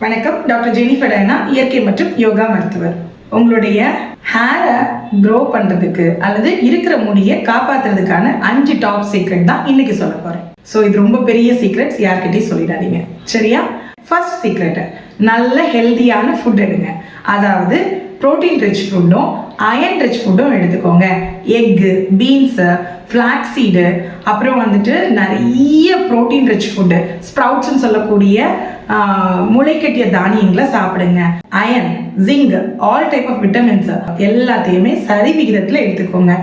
வணக்கம், doctor Jennifer Diana, இயற்கை மற்றும் யோகா மருத்துவர். உங்களுடைய ஹேரை க்ரோ பண்ணுறதுக்கு அல்லது இருக்கிற முடியை காப்பாற்றுறதுக்கான 5 டாப் சீக்ரெட் தான் இன்னைக்கு சொல்ல போகிறேன். ஸோ இது ரொம்ப பெரிய சீக்ரெட்ஸ், யார்கிட்டையும் சொல்லிடாதீங்க, சரியா? ஃபர்ஸ்ட் சீக்ரெட், நல்ல ஹெல்தியான ஃபுட் எடுங்க. அதாவது ப்ரோட்டீன் ரிச் ஃபுட்டும் அயன் ரிச் ஃபுட்டும் எடுத்துக்கோங்க. எக்கு, பீன்ஸு, ஃப்ளாக்ஸீடு, அப்புறம் வந்துட்டு நிறைய ப்ரோட்டீன் ரிச் ஃபுட்டு, ஸ்ப்ரவுட்ஸ்ன்னு சொல்லக்கூடிய முளைக்கட்டிய தானியங்களை சாப்பிடுங்க. Iron, zinc, all type of vitamins எல்லாத்தையுமே சரி விகிதத்தில் எடுத்துக்கோங்க.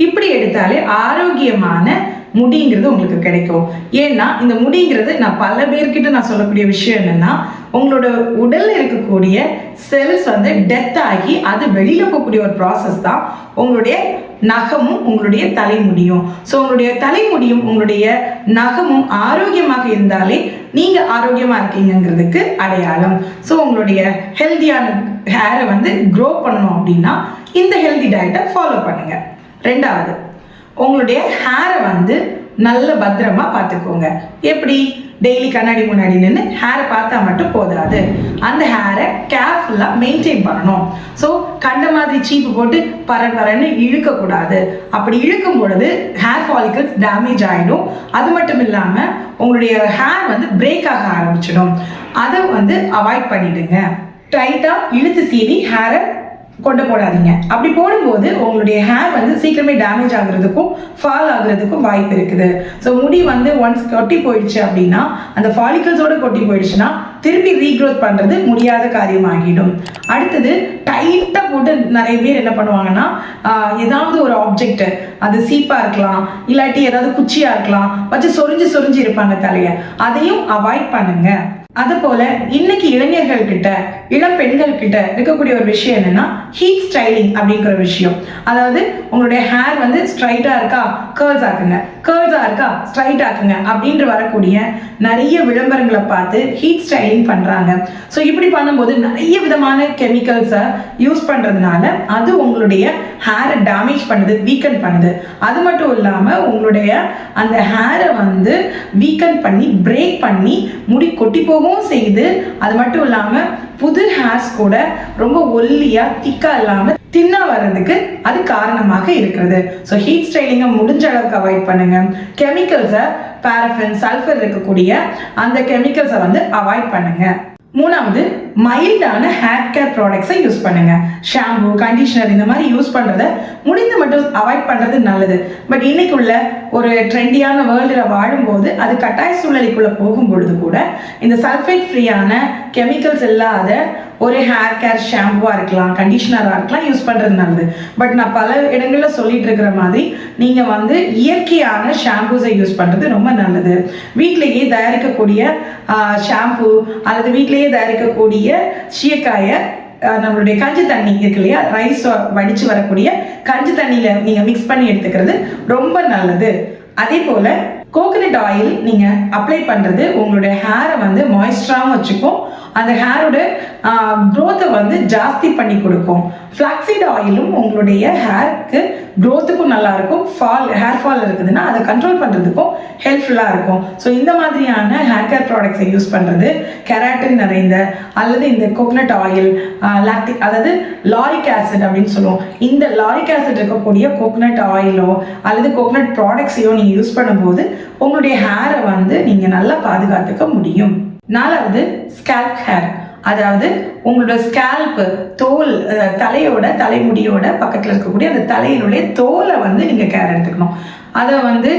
இப்படி எடுத்தாலே ஆரோக்கியமான முடிங்கிறது உங்களுக்கு கிடைக்கும். ஏன்னா இந்த முடிங்கிறது நான் பல பேர்கிட்ட நான் சொல்லக்கூடிய விஷயம் என்னன்னா, உங்களோட உடல்ல இருக்கக்கூடிய செல்ஸ் வந்து டெத் ஆகி அது வெளியில போகக்கூடிய ஒரு ப்ராசஸ் தான் உங்களுடைய நகமும் உங்களுடைய தலைமுடியும். ஸோ உங்களுடைய தலைமுடியும் உங்களுடைய நகமும் ஆரோக்கியமாக இருந்தாலே நீங்க ஆரோக்கியமா இருக்கீங்கிறதுக்கு அடையாளம். ஸோ உங்களுடைய ஹெல்தியான ஹேரை வந்து க்ரோ பண்ணணும் அப்படின்னா இந்த ஹெல்தி டயட்டை ஃபாலோ பண்ணுங்க. ரெண்டாவது, உங்களுடைய ஹேரை வந்து நல்ல பத்திரமா பார்த்துக்கோங்க. எப்படி? டெய்லி கண்ணாடி முன்னாடி நின்று ஹேரை பார்த்தா மட்டும் போதாது, அந்த ஹேரை கேர்ஃபுல்லாக மெயின்டைன் பண்ணணும். ஸோ கண்ட மாதிரி சீப்பு போட்டு பரன்னு இழுக்கக்கூடாது. அப்படி இழுக்கும் பொழுது ஹேர் ஃபாலிகல்ஸ் டேமேஜ் ஆகிடும். அது மட்டும் இல்லாமல் உங்களுடைய ஹேர் வந்து பிரேக் ஆக ஆரம்பிச்சிடும். அதை வந்து அவாய்ட் பண்ணிடுங்க. டைட்டாக இழுத்து சீவி ஹேரை கொண்டு போடாதீங்க. அப்படி போடும்போது உங்களுடைய ஹேர் வந்து சீக்கிரமே டேமேஜ் ஆகுறதுக்கும் ஃபால் ஆகுறதுக்கும் வாய்ப்பு இருக்குது. ஸோ முடி வந்து ஒன்ஸ் கொட்டி போயிடுச்சு அப்படின்னா, அந்த ஃபாலிகல்ஸோட கொட்டி போயிடுச்சுன்னா திருப்பி ரீக்ரோத் பண்ணுறது முடியாத காரியமாகிடும். அடுத்தது, டைட்டாக போட்டு நிறைய பேர் என்ன பண்ணுவாங்கன்னா, ஏதாவது ஒரு ஆப்ஜெக்ட், அது சீப்பாக இருக்கலாம், இல்லாட்டி ஏதாவது குச்சியாக இருக்கலாம், வச்சு சொரிஞ்சு இருப்பாங்க தலையை. அதையும் அவாய்ட் பண்ணுங்க. அது போல இன்னைக்கு இளைஞர்கள் கிட்ட, இளம் பெண்கள் கிட்ட இருக்கக்கூடிய ஒரு விஷயம் என்னன்னா, ஹீட் ஸ்டைலிங் அப்படிங்கிற விஷயம். அதாவது உங்களுடைய ஹேர் வந்து ஸ்ட்ரைட்டா இருக்கா, கேர்ள்ஸ் ஆக்குங்க, கேர்ள்ஸா இருக்கா, ஸ்ட்ரைட் ஆக்குங்க அப்படின்ட்டு வரக்கூடிய நிறைய விளம்பரங்களை பார்த்து ஹீட் ஸ்டைலிங் பண்றாங்க. ஸோ இப்படி பண்ணும்போது நிறைய விதமான கெமிக்கல்ஸை யூஸ் பண்றதுனால அது உங்களுடைய ஹேரை டேமேஜ் பண்ணுது, வீக்கன் பண்ணுது. அது மட்டும் இல்லாமல் உங்களுடைய அந்த ஹேரை வந்து வீக்கன் பண்ணி பிரேக் பண்ணி முடி கொட்டி போகவும் செய்து. அது மட்டும் இல்லாமல் புது ஹேர்ஸ் கூட ரொம்ப ஒல்லியா திக்கா இல்லாமல் தின்னா வர்றதுக்கு அது காரணமாக இருக்கிறது. ஸோ ஹீட் ஸ்டைலிங்கை முடிஞ்ச அளவுக்கு அவாய்ட் பண்ணுங்க. கெமிக்கல்ஸை, பாரஃபின், சல்ஃபர் இருக்கக்கூடிய அந்த கெமிக்கல்ஸை வந்து அவாய்ட் பண்ணுங்க. மூணாவது, மைல்டான ஹேர் கேர் ப்ராடக்ட்ஸை யூஸ் பண்ணுங்க. ஷாம்பு, கண்டிஷனர் இந்த மாதிரி யூஸ் பண்ணுறத முடிந்து மட்டும் அவாய்ட் பண்ணுறது நல்லது. பட் இன்னைக்கு உள்ள ஒரு ட்ரெண்டியான வேர்ல்டில் வாழும்போது அது கட்டாய சூழ்நிலைக்குள்ளே போகும் பொழுது கூட இந்த சல்ஃபேட் ஃப்ரீயான கெமிக்கல்ஸ் இல்லாத ஒரு ஹேர் கேர் ஷாம்புவாக இருக்கலாம், கண்டிஷனராக இருக்கலாம், யூஸ் பண்ணுறது நல்லது. பட் நான் பல இடங்களில் சொல்லிட்டு இருக்கிற மாதிரி நீங்கள் வந்து இயற்கையான ஷாம்பூஸை யூஸ் பண்ணுறது ரொம்ப நல்லது. வீட்டிலேயே தயாரிக்கக்கூடிய ஷாம்பு அல்லது வீட்டிலேயே தயாரிக்கக்கூடிய சீயக்காயை நம்மளுடைய கஞ்சி தண்ணி இருக்கு இல்லையா, ரைஸ் வடித்து வரக்கூடிய கஞ்சி தண்ணியில் நீங்கள் மிக்ஸ் பண்ணி எடுத்துக்கிறது ரொம்ப நல்லது. அதே போல் கோகனட் ஆயில் நீங்கள் அப்ளை பண்ணுறது உங்களுடைய ஹேரை வந்து மாய்ஸ்டராகவும் வச்சுக்கும், அந்த ஹேரோட க்ரோத்தை வந்து ஜாஸ்தி பண்ணி கொடுக்கும். ஃப்ளாக்ஸீட் ஆயிலும் உங்களுடைய ஹேருக்கு க்ரோத்துக்கும் நல்லாயிருக்கும். ஹேர் ஃபால் இருக்குதுன்னா அதை கண்ட்ரோல் பண்ணுறதுக்கும் ஹெல்ப்ஃபுல்லாக இருக்கும். ஸோ இந்த மாதிரியான ஹேர் கேர் ப்ராடக்ட்ஸை யூஸ் பண்ணுறது, கெராட்டின் நிறைந்த அல்லது இந்த கோகனட் ஆயில், லாக்டிக் அதாவது லாரிக் ஆசிட் அப்படின்னு சொல்லுவோம், இந்த லாரிக் ஆசிட் இருக்கக்கூடிய கோகனட் ஆயிலோ அல்லது கோகனட் ப்ராடக்ட்ஸையோ நீங்கள் யூஸ் பண்ணும்போது உங்களுடைய ஹேரை வந்து நீங்கள் நல்லா பாதுகாத்துக்க முடியும். நாலாவது, ஸ்கேல்ப் ஹேர். அதாவது உங்களோட ஸ்கேல்ப்பு, தோல், தலைமுடியோட பக்கத்தில் இருக்கக்கூடிய அந்த தலையினுடைய தோலை வந்து நீங்கள் கேர் எடுத்துக்கணும். அதை வந்து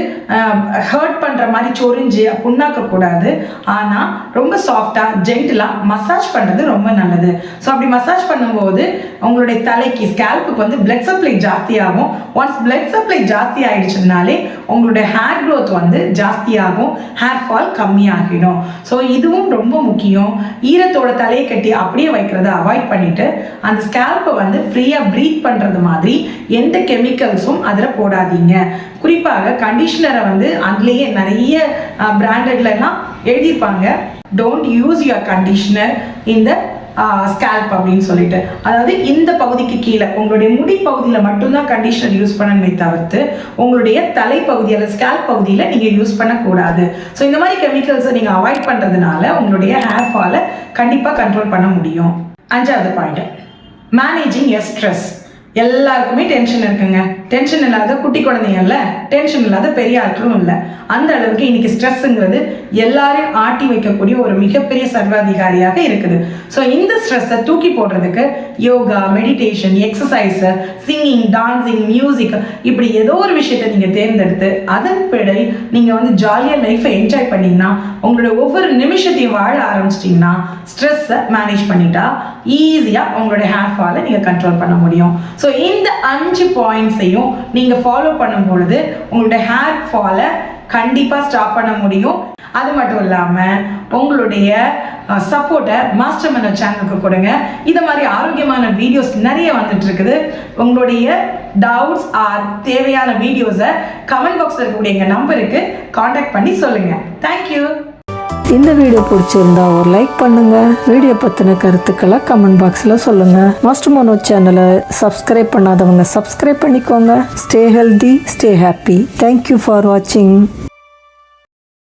ஹர்ட் பண்ணுற மாதிரி சொரிஞ்சு புண்ணாக்கக்கூடாது. ஆனால் ரொம்ப சாஃப்டாக ஜென்டிலாக மசாஜ் பண்ணுறது ரொம்ப நல்லது. ஸோ அப்படி மசாஜ் பண்ணும்போது உங்களுடைய தலைக்கு, ஸ்கேல்ப்புக்கு வந்து பிளட் சப்ளை ஜாஸ்தியாகும். ஒன்ஸ் பிளட் சப்ளை ஜாஸ்தி ஆகிடுச்சுனாலே உங்களுடைய ஹேர் க்ரோத் வந்து ஜாஸ்தியாகும், ஹேர் ஃபால் கம்மியாகிடும். ஸோ இதுவும் ரொம்ப முக்கியம். ஈரத்தோட தலையை கட்டி அப்படியே வைக்கிறத அவாய்ட் பண்ணிவிட்டு அந்த ஸ்கேல்ப்பை வந்து ஃப்ரீயாக ப்ரீத் பண்ணுறது மாதிரி எந்த கெமிக்கல்ஸும் அதில் போடாதீங்க. குறிப்பாக கண்டிஷனரை வந்து அதுலேயே நிறைய பிராண்டட்லாம் எழுதியிருப்பாங்க, don't use your conditioner in the scalp அப்படின்னு சொல்லிட்டு, அதாவது இந்த பகுதிக்கு கீழே உங்களுடைய முடி பகுதியில் மட்டும்தான் கண்டிஷனர் யூஸ் பண்ணணுமே தவிர்த்து உங்களுடைய தலைப்பகுதி அல்லது ஸ்கேல்ப் பகுதியில் நீங்கள் யூஸ் பண்ணக்கூடாது. ஸோ இந்த மாதிரி கெமிக்கல்ஸை நீங்கள் அவாய்ட் பண்ணுறதுனால உங்களுடைய ஹேர் ஃபாலை கண்டிப்பாக கண்ட்ரோல் பண்ண முடியும். 5வது பாயிண்ட், மேனேஜிங் யர் ஸ்ட்ரெஸ். எல்லாருக்குமே டென்ஷன் இருக்குங்க. டென்ஷன் இல்லாத குட்டி குழந்தைங்க இல்லை, டென்ஷன் இல்லாத பெரிய ஆட்களும் இல்லை. அந்த அளவுக்கு இன்னைக்கு ஸ்ட்ரெஸ்ஸுங்கிறது எல்லாரையும் ஆட்டி வைக்கக்கூடிய ஒரு மிகப்பெரிய சர்வாதிகாரியாக இருக்குது. ஸோ இந்த ஸ்ட்ரெஸ்ஸை தூக்கி போடுறதுக்கு yoga, meditation, exercise, singing, dancing, music, இப்படி ஏதோ ஒரு விஷயத்தை நீங்கள் தேர்ந்தெடுத்து அதன்படி நீங்கள் வந்து ஜாலியாக லைஃப்பை என்ஜாய் பண்ணிங்கன்னா, உங்களோட ஒவ்வொரு நிமிஷத்தையும் வாழ ஆரம்பிச்சிட்டிங்கன்னா, ஸ்ட்ரெஸ்ஸை மேனேஜ் பண்ணிட்டா ஈஸியாக உங்களுடைய ஹேர் ஃபாலை நீங்கள் கண்ட்ரோல் பண்ண முடியும். ஸோ இந்த 5 பாயிண்ட்ஸையும் நீங்கள் ஃபாலோ பண்ணும் பொழுது உங்களுடைய ஹேர் ஃபாலை கண்டிப்பாக ஸ்டாப் பண்ண முடியும். அது மட்டும் இல்லாமல் உங்களுடைய சப்போர்ட்டை மாஸ்டர் மனோ சேனலுக்கு கொடுங்க. இது மாதிரி ஆரோக்கியமான வீடியோஸ் நிறைய வந்துட்டு இருக்குது. உங்களுடைய டவுட்ஸ் தேவையான வீடியோஸை கமெண்ட் பாக்ஸில் இருக்கக்கூடிய எங்கள் நம்பருக்கு காண்டாக்ட் பண்ணி சொல்லுங்கள். தேங்க்யூ. இந்த வீடியோ பிடிச்சிருந்தா ஒரு லைக் பண்ணுங்க. வீடியோ பற்றின கருத்துக்களை கமெண்ட் பாக்ஸில் சொல்லுங்க. மாஸ்டர் மனோ சேனலை சப்ஸ்கிரைப் பண்ணாதவங்க சப்ஸ்கிரைப் பண்ணிக்கோங்க. Stay healthy, stay happy. Thank you for வாட்சிங்.